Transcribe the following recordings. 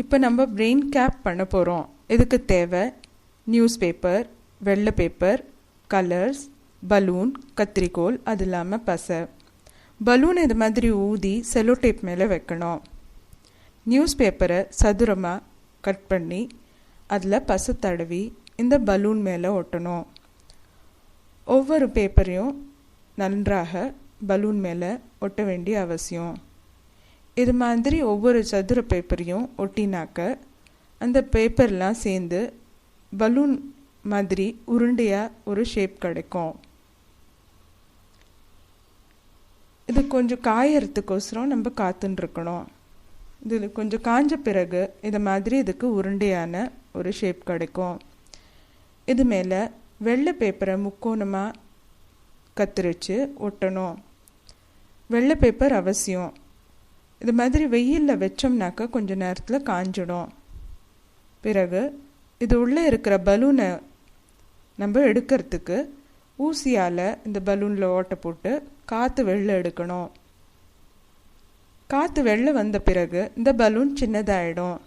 இப்போ நம்ம brain gap பண்ண போகிறோம். இதுக்கு தேவை நியூஸ் பேப்பர், வெள்ளை பேப்பர், கலர்ஸ், பலூன், கத்திரிக்கோல், அது இல்லாமல் பசை. பலூன் இது மாதிரி ஊதி செல்லோ டேப் மேலே வைக்கணும். நியூஸ் பேப்பரை சதுரமாக கட் பண்ணி அதில் பசை தடவி இந்த பலூன் மேலே ஒட்டணும். ஒவ்வொரு பேப்பரையும் நன்றாக பலூன் மேலே ஒட்ட வேண்டிய அவசியம். இது மாதிரி ஒவ்வொரு சதுர பேப்பரையும் ஒட்டினாக்க அந்த பேப்பர்லாம் சேர்ந்து பலூன் மாதிரி உருண்டையாக ஒரு ஷேப் கிடைக்கும். இது கொஞ்சம் காயறதுக்கோசரம் நம்ம காத்துட்டுருக்கணும். இது கொஞ்சம் காஞ்ச பிறகு இது மாதிரி இதுக்கு உருண்டையான ஒரு ஷேப் கிடைக்கும். இது மேலே வெள்ளை பேப்பரை முக்கோணமாக கத்திரிச்சு ஒட்டணும். வெள்ளை பேப்பர் அவசியம். இது மாதிரி வெயிலில் வச்சோம்னாக்க கொஞ்சம் நேரத்தில் காஞ்சிடும். பிறகு இது உள்ளே இருக்கிற பலூனை நம்ம எடுக்கிறதுக்கு ஊசியால் இந்த பலூனில் ஓட்டை போட்டு காற்று வெளில எடுக்கணும். காற்று வெளில வந்த பிறகு இந்த பலூன் சின்னதாகிடும்.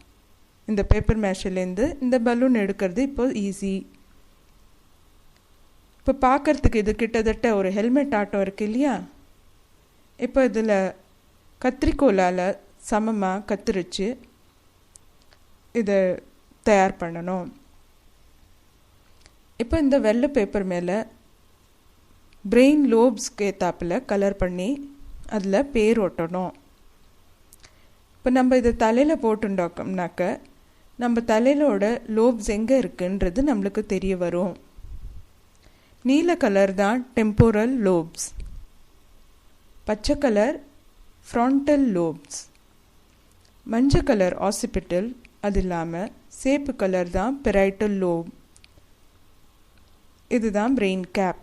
இந்த பேப்பர் மேஷிலேருந்து இந்த பலூன் எடுக்கிறது இப்போது ஈஸி. இப்போ பார்க்குறதுக்கு இது கிட்டத்தட்ட ஒரு ஹெல்மெட் ஆட்டம் இருக்குது இல்லையா? இப்போ இதில் கத்திரிக்கோலால் சமமாக கத்திரிச்சு இதை தயார் பண்ணணும். இப்போ இந்த வெள்ளை பேப்பர் மேலே பிரெயின் லோப்ஸ்க்கு ஏற்றாப்பில் கலர் பண்ணி அதில் பேர் ஒட்டணும். இப்போ நம்ம இதை தலையில் போட்டுட்டோம்னாக்க நம்ம தலையிலோட லோப்ஸ் எங்கே இருக்குன்றது நம்மளுக்கு தெரிய வரும். நீல கலர் தான் டெம்போரல் லோப்ஸ், பச்சை கலர் ஃப்ரான்டல் லோப்ஸ், மஞ்சள் கலர் ஆசிபிட்டல், அது இல்லாமல் சேப்பு கலர் தான் பெரைட்டல் லோப். இதுதான் பிரெயின் கேப்.